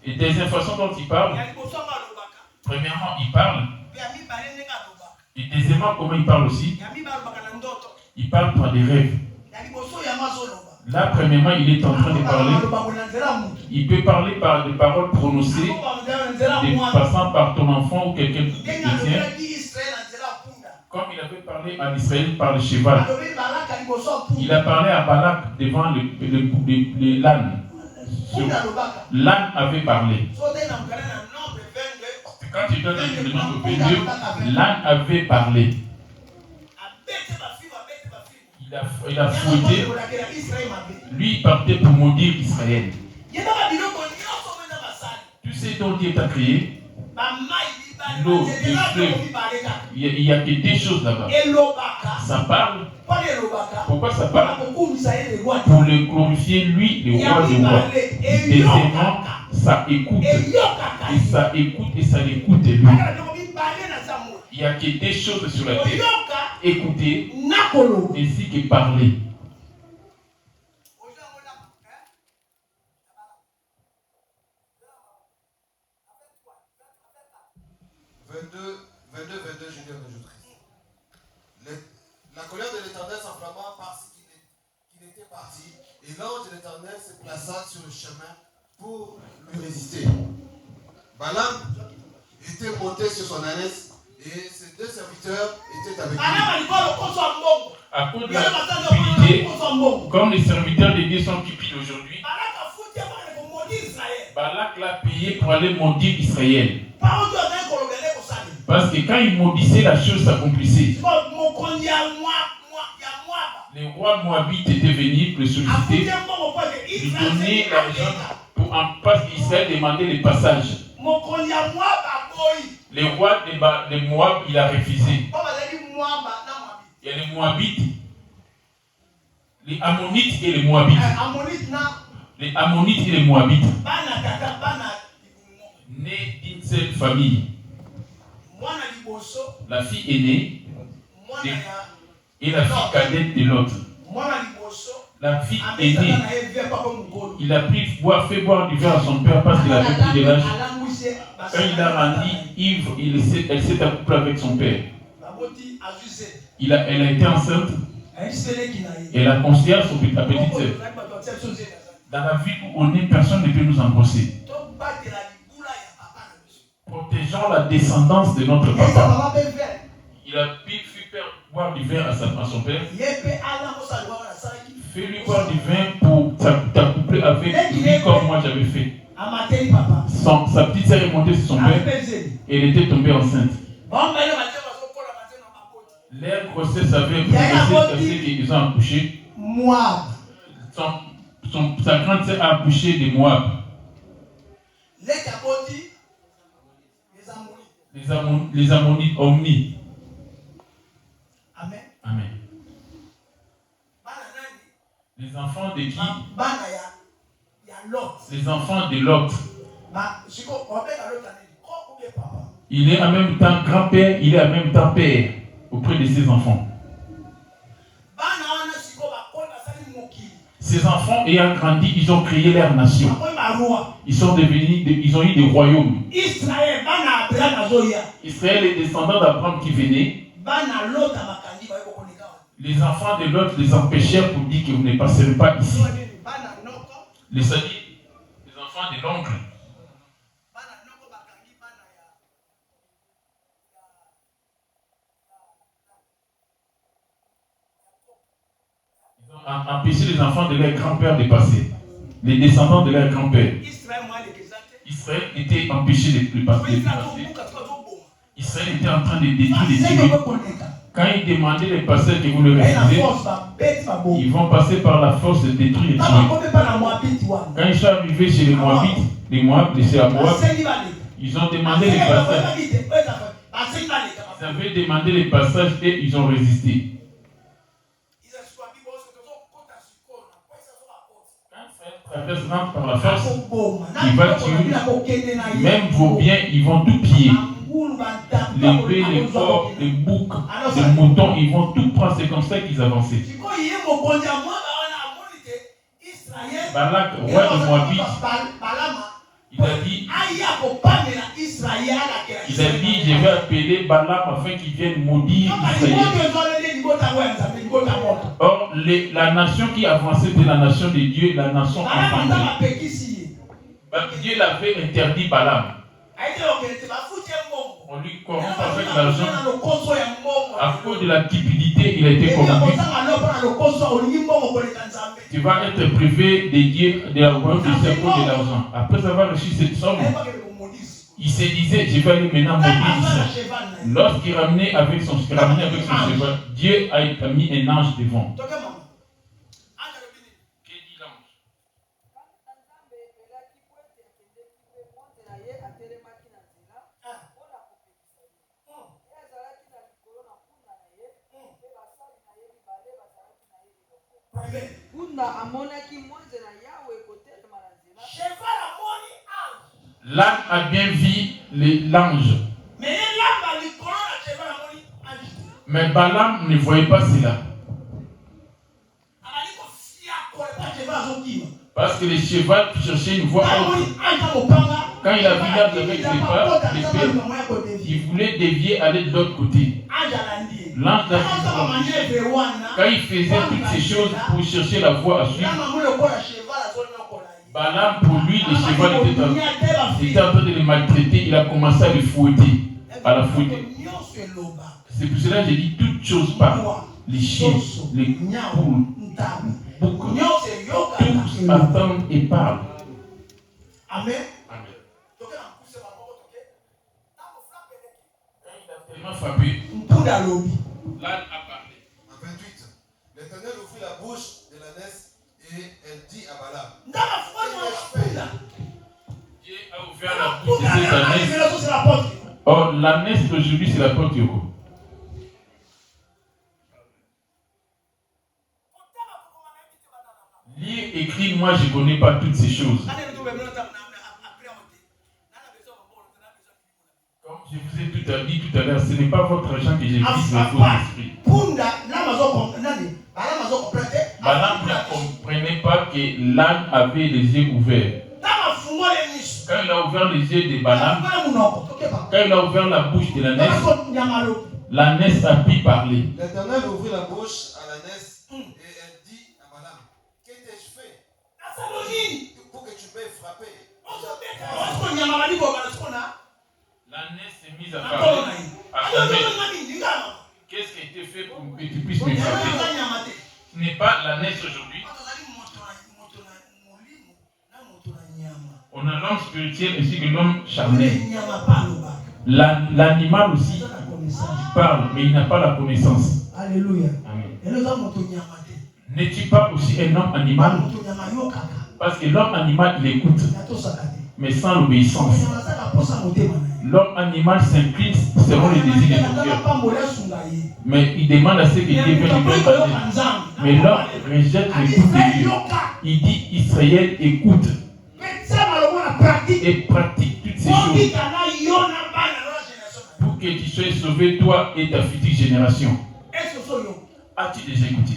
Et deuxième façon dont il parle. Premièrement, il parle. Et deuxièmement, comment il parle aussi? Il parle par des rêves. Là, premièrement, il est en train de parler. Il peut parler par des paroles prononcées, passant par ton enfant ou quelqu'un de tien. Comme il avait parlé en Israël par le cheval. Il a parlé à Balak devant l'âne. L'âne avait parlé. Quand il donne le nombre 22, l'âne avait parlé. Il a fouetté. Lui, il partait pour maudire Israël. Tu sais dont Dieu t'a créé. L'eau, le fleuve. Il y a que des choses là-bas. Ça parle. Pourquoi ça parle? Pour le glorifier, lui, le roi des rois. Deuxièmement, ça écoute. Et ça écoute et ça l'écoute lui. Il n'y a que des choses sur la terre. Écouter ainsi que parler. La colère de l'Éternel s'enflamma parce qu'il était parti, et l'ange de l'Éternel se plaça sur le chemin pour lui résister. Balaam était monté sur son ânesse et ses deux serviteurs étaient avec lui. À cause de la cupidité, comme les serviteurs de Dieu sont cupides aujourd'hui, Balak l'a payé pour aller maudire Israël. Parce que quand il maudissait, la chose s'accomplissait. Les rois moabites étaient venus le solliciter, lui donner l'argent parce qu'Israël demandait les passages. Les rois de Moab, il a refusé. Il y a les Moabites, les Ammonites et les Moabites. Les Ammonites et les Moabites, nés d'une seule famille. La fille aînée et la fille cadette de l'autre. La fille aînée, il a fait boire du vin à son père parce qu'il avait pris de l'âge. Quand il l'a rendu ivre, elle s'est accouplée avec son père. Elle a été enceinte. Elle a considéré sa petite sœur. Dans la vie où on est, personne ne peut nous embrasser. Protégeons la descendance de notre papa. Il a pu faire boire du vin à son père. Fais-lui boire du vin pour t'accoupler avec lui comme moi j'avais fait. Sa petite sœur est montée sur son père et elle était tombée enceinte. Leur grossesse avait progressé qu'ils ont accouché. Sa grande sœur a accouché de Moab. Les Ammonites omnis. Amen. Amen. Les enfants de qui? Les enfants de Lot. Il est en même temps grand-père, il est en même temps père auprès de ses enfants. Ces enfants ayant grandi, ils ont créé leur nation. Ils sont devenus, ils ont eu des royaumes. Israël est descendant d'Abraham qui venait. Les enfants de l'autre les empêchèrent pour dire que vous ne passerez pas ici. Les enfants de l'oncle. Ils ont empêché les enfants de leur grand-père de passer. Les descendants de leur grand-père. Israël était empêché de passer. Israël était en train de détruire les tribus. Quand ils demandaient les passeurs que vous le refusez, ils vont passer par la force de détruire les tribus. Quand ils sont arrivés chez les Moabites, chez Moab, ils ont demandé les passages. Ils avaient demandé les passages et ils ont résisté. Traverse rentre par la force, il va tuer. Même vos biens, ils vont tout piller. Les bœufs, les porcs, les boucs, les moutons, ils vont tout prendre. C'est comme ça qu'ils avançaient. Balak, roi de Moabit, il a dit, je vais appeler Balaam afin qu'il vienne maudire Israël. Or, la nation qui avançait était la nation de Dieu, la nation enfantée. Dieu l'avait interdit Balaam. On lui corrompt avec l'argent. À cause de la cupidité, il a été corrompu. Tu vas être privé de Dieu, de la royaume de Dieu de l'argent. Après avoir reçu cette somme, il se disait, je vais aller maintenant maudire Israël. Lorsqu'il ramenait avec son cheval, Dieu a mis un ange devant. L'âne a bien vu l'ange. Mais Balaam ne voyait pas cela. Parce que le cheval cherchait une voie autre. Quand il a vu l'âne avec l'épée, il voulait dévier, aller de l'autre côté. L'ange l'a dit. Quand il faisait toutes ces choses pour chercher la voie à suivre, Balaam, pour lui, le cheval était en train de le maltraiter. Il a commencé à le fouetter, à la fouetter. C'est pour cela que j'ai dit toutes choses parlent. Les chiens, les poules, beaucoup. Tous attendent et parlent. Amen. Il m'a frappé. L'âne a parlé. En 28, l'Éternel ouvrit la bouche de l'ânesse et elle dit à Balaam. Dieu a ouvert la bouche de cette ânesse. Or, l'ânesse d'aujourd'hui, c'est la porte du roi. Lire, écrit, moi je ne connais pas toutes ces choses. Comme je vous ai dit tout à l'heure, ce n'est pas votre argent que j'ai pris, c'est votre esprit. Balaam ne comprenait pas que l'âne avait les yeux ouverts. Quand il a ouvert les yeux de Balaam, quand il a ouvert la bouche de l'ânesse a pu parler. L'Éternel ouvrit la bouche à l'ânesse et elle dit à Balaam, que t'ai-je fait pour que tu m'aies frappé? L'ânesse s'est mise à parler. Qu'est-ce qui était fait pour que tu puisses me frapper? Ce n'est pas l'ânesse aujourd'hui. On a l'homme spirituel ainsi que l'homme charnel. L'animal aussi parle, mais il n'a pas la connaissance. Alléluia. Amen. N'es-tu pas aussi un homme animal? Parce que l'homme animal, il écoute, mais sans l'obéissance. L'homme animal s'incline selon les désirs de son cœur. Mais il demande à ce que Dieu vienne lui donner. Mais l'homme rejette l'écoute de Dieu. Il dit, Israël, écoute. et pratique toutes ces choses pour que tu sois sauvé, toi et ta future génération. As-tu déjà écouté?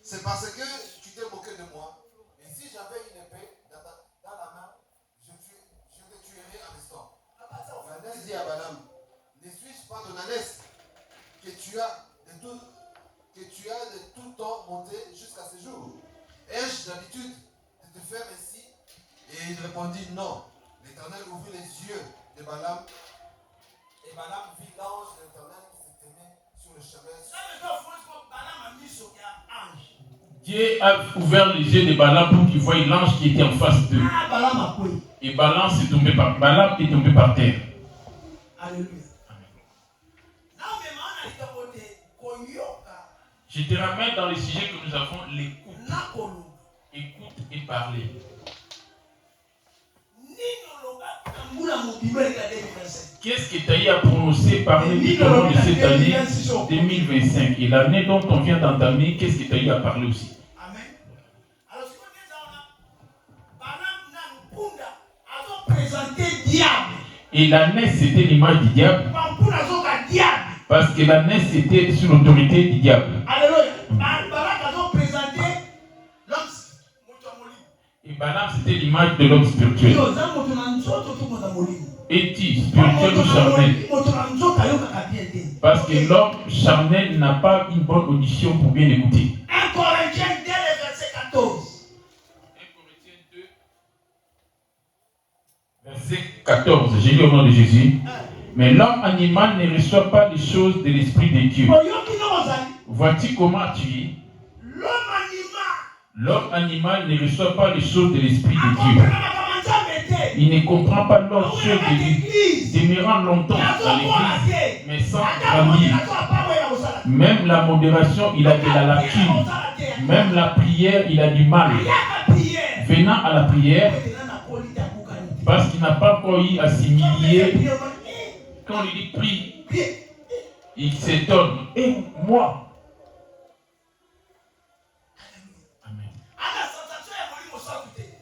C'est parce que tu t'es moqué de moi. Et si j'avais une épée dans la main, je te tuerais à l'instant. L'ânesse dit à Balaam, ne suis-je pas ton ânesse que tu as de tout temps monté jusqu'à ce jour? Ai-je d'habitude de te faire ainsi? Et il répondit non. L'Éternel ouvrit les yeux de Balaam. Et Balaam vit l'ange de l'Éternel qui se tenait sur le chemin. Dieu a ouvert les yeux de Balaam pour qu'il voie l'ange qui était en face d'eux. Et Balaam est tombé par terre. Alléluia. Je te ramène dans le sujet que nous avons, l'écoute. Écoute et parler. Qu'est-ce que tu as eu à prononcer parler tout au long de cette année 2025? Et l'année dont on vient d'entamer, qu'est-ce que tu as eu à parler aussi? Amen. Et l'ânesse, c'était l'image du diable. Parce que l'ânesse, c'était sous l'autorité du diable. Et Balaam, c'était l'image de l'homme spirituel. Es-tu spirituel ou charnel? Parce que l'homme charnel n'a pas une bonne audition pour bien écouter. 1 Corinthiens 2, verset 14. 1 Corinthiens 2, verset 14. J'ai lu au nom de Jésus. Mais l'homme animal ne reçoit pas les choses de l'Esprit de Dieu. Vois-tu comment tu es? L'homme animal ne reçoit pas les choses de l'Esprit de Dieu. Il ne comprend pas l'autre chose de l'église, demeurant longtemps dans l'église, mais sans grandir. Même la modération, il a de la lacune. Même la prière, il a du mal. Venant à la prière, parce qu'il n'a pas encore eu à s'humilier, quand il dit prie, il s'étonne. Et moi?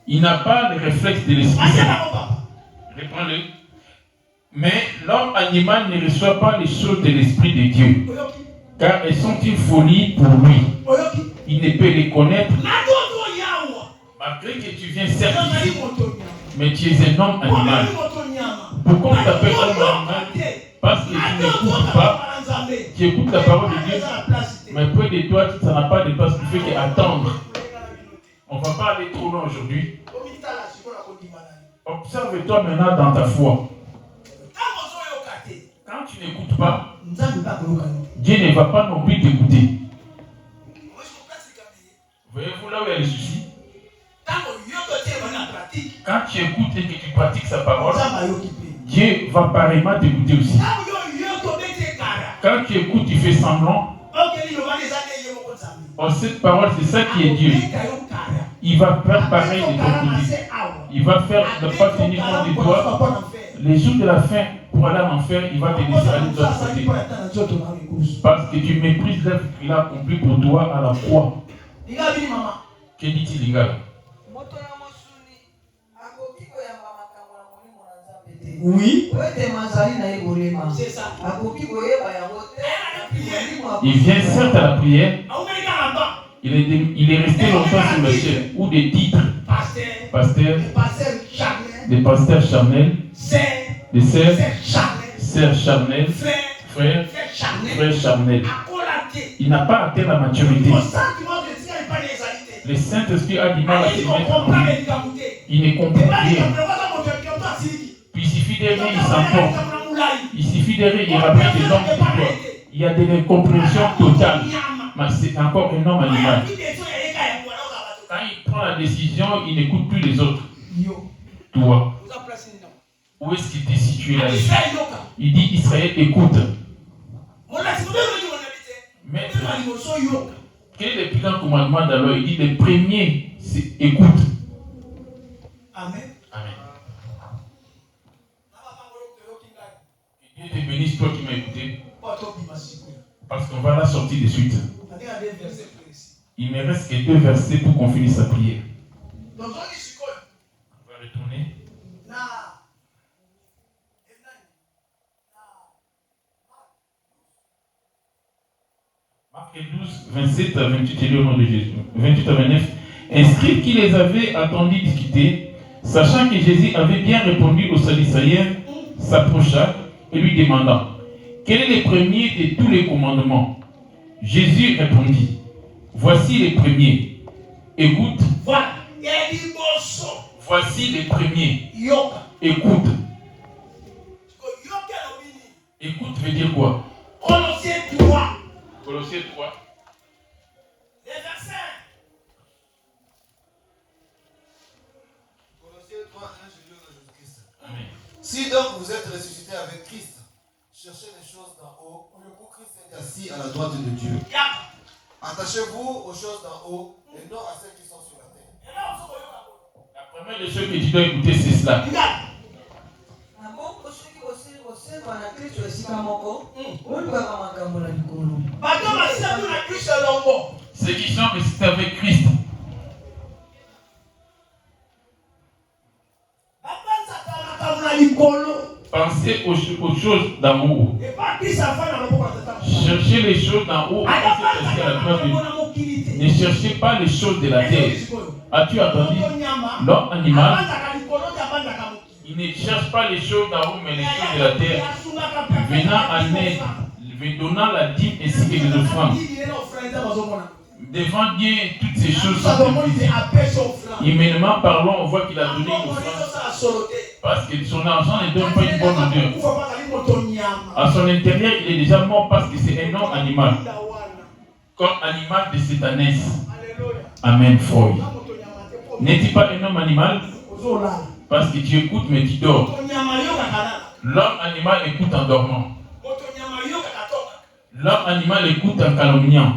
Il n'a pas le réflexe de l'esprit. Reprends-le. Mais l'homme animal ne reçoit pas les choses de l'Esprit de Dieu, car elles sont une folie pour lui. Il ne peut les connaître. Malgré que tu viens certes ici, mais tu es un homme animal. Pourquoi on t'appelle homme animal? Parce que tu n'écoutes pas. Tu écoutes la parole de Dieu, mais près de toi, ça n'a pas de place. Tu fais qu'attendre. On ne va pas aller trop loin aujourd'hui. Observe-toi maintenant dans ta foi. Quand tu n'écoutes pas, Dieu ne va pas non plus t'écouter. Voyez-vous là où il y a les soucis? Quand tu écoutes et que tu pratiques sa parole, Dieu va pareillement t'écouter aussi. Quand tu écoutes, tu fais semblant. Oh, cette parole, c'est ça qui est Dieu. Il va faire pareil de ton côté. Il va faire ne pas tenir compte de toi. Les jours de la fin, pour aller en enfer, il va te laisser aller de l'autre côté. Parce que tu méprises l'œuvre qu'il a accomplie pour toi à la croix. Que dit-il, Lingala? Oui. C'est ça. Il vient certes à la prière. Il est resté longtemps sur le ciel. Ou des titres. Pasteur. Des pasteurs charnels. Des sœurs charnelles. Frères charnels. Il n'a pas atteint la maturité. Le Saint-Esprit a du mal à se mettre en lui. Il ne comprend rien. d'errer, il s'emporte. Il suffit d'errer, il ramène des hommes pour toi. Il y a de l'incompréhension totale. Mais c'est encore un homme animal. Quand il prend la décision, il n'écoute plus les autres. Toi, où est-ce qu'il t'est situé là-dessus? Il dit Israël, écoute. Mais quel est le plus grand commandement d'Allah? Il dit le premier, c'est écoute. Amen. Amen. Dieu te bénisse, toi qui m'as écouté. Parce qu'on va la sortir de suite. Il me reste que 2 versets pour qu'on finisse sa prière. On va retourner. Marc 12, 27 à 28, et au nom de Jésus. 28 à 29. Un scribe qui les avait attendus discuter, sachant que Jésus avait bien répondu aux Sadducéens, s'approcha et lui demanda: quel est le premier de tous les commandements? Jésus répondit: voici les premiers. Écoute. Voici les premiers. Écoute. Écoute veut dire quoi? Colossiens 3. Colossiens 3. Les versets. Colossiens 3, 1, Jésus de Jésus-Christ. Amen. Si donc vous êtes ressuscité avec Christ, cherchez les choses d'en haut, où Christ est assis à la droite de Dieu. Attachez-vous aux choses d'en haut et non à celles qui sont sur la terre. La première des choses que tu dois écouter, c'est cela. Ceux qui sont restés avec Christ. Pensez aux choses d'en haut. Cherchez les choses d'en haut. Ne cherchez pas les choses de la terre. As-tu entendu? L'homme animal, il ne cherche pas les choses d'en haut, mais les choses de la terre. Venant en aide, donnant la dîme ainsi que les offrandes. Devant Dieu, toutes ces choses sont humainement parlant, on voit qu'il a donné une offrande. Parce que son argent ne donne pas une bonne odeur. À son intérieur, il est déjà mort parce que c'est un homme animal. Comme animal de Satanès. Amen, Freud. N'est-il pas un homme animal? Parce que tu écoutes mais tu dors. L'homme animal écoute en dormant. L'homme animal écoute en calomniant.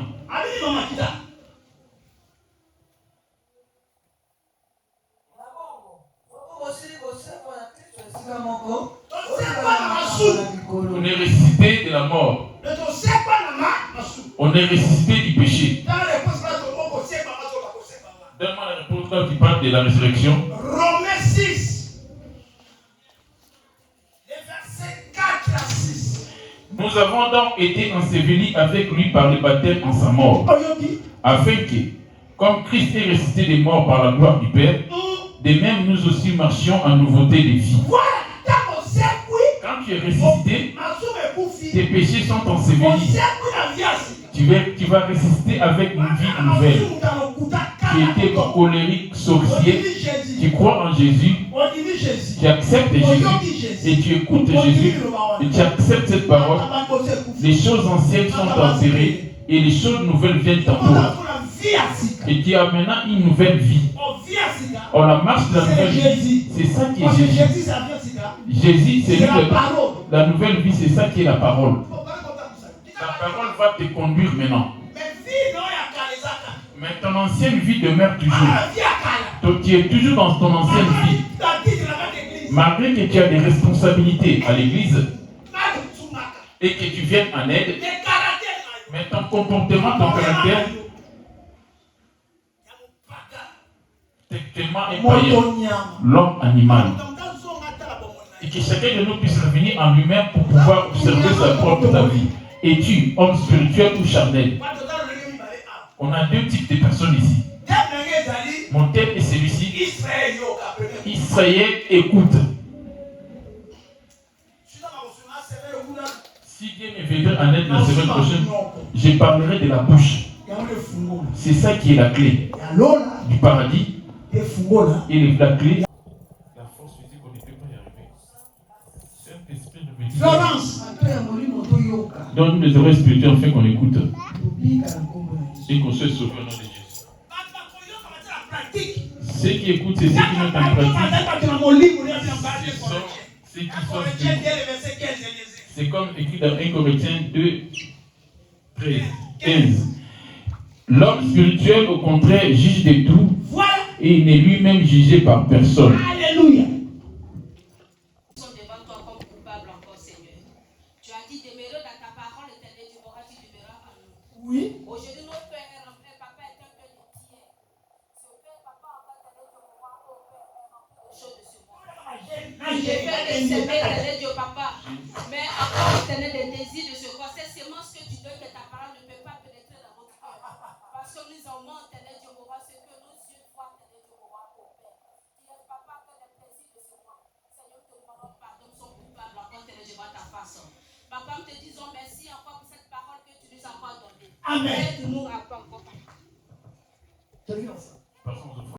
On est ressuscité de la mort. On est ressuscité du péché. Donne-moi la réponse quand tu parles de la résurrection. Romains 6, les versets 4 à 6. Nous avons donc été ensevelis avec lui par le baptême en sa mort, afin que, comme Christ est ressuscité des morts par la gloire du Père, de même nous aussi marchions en nouveauté de vie. Quand tu es ressuscité, tes péchés sont ensevelis. Tu vas ressusciter avec une vie nouvelle. Tu étais colérique, sorcier, tu crois en Jésus, tu acceptes Jésus et tu écoutes Jésus et tu acceptes cette parole. Les choses anciennes sont enterrées et les choses nouvelles viennent en toi. Et tu as maintenant une nouvelle vie. Or, la marche de la nouvelle vie, c'est ça qui est Jésus. Jésus, c'est la nouvelle vie, c'est ça qui est la parole. La parole va te conduire maintenant. Mais ton ancienne vie demeure toujours. Tu es toujours dans ton ancienne vie. Malgré que tu as des responsabilités à l'église et que tu viennes en aide, mais ton comportement, ton caractère, c'est tellement païen, l'homme animal. Et que chacun de nous puisse revenir en lui-même pour pouvoir observer sa propre vie. Es-tu homme spirituel ou charnel? On a 2 types de personnes ici. Mon thème est celui-ci. Israël, écoute. Si Dieu me viendra en aide la semaine prochaine, je parlerai de la bouche. C'est ça qui est la clé du paradis. Et la clé. La force physique, on ne peut pas y arriver. Donne-nous des oreilles spirituelles afin qu'on écoute. Et qu'on se sauve au nom de Jésus. Ceux qui écoutent, c'est ceux qui mettent en pratique. Ceux qui sont. C'est comme écrit dans 1 Corinthiens 2, 13, 15. L'homme spirituel, au contraire, juge de tout. Et il n'est lui-même jugé par personne. Alléluia. Oui. Aujourd'hui, notre père est rempli, papa est un peu tiers. Ce père, papa, en fait, j'ai fait des semer, éternel Dieu, papa. Mais encore, éternel, des désirs de ce corps. Ces semences que tu donnes, que ta parole ne peut pas pénétrer dans votre cœur. Parce que nous en manquons, éternel Dieu, ce que nos yeux voient, éternel Dieu, au Père. Qui est papa, que les plaisirs de ce corps. Seigneur, te demandons pardon, sont coupables encore, éternel Dieu, ta façon. Papa, nous te disons merci encore pour cette parole que tu nous as encore donnée. Amen. Aide-nous à pas encore.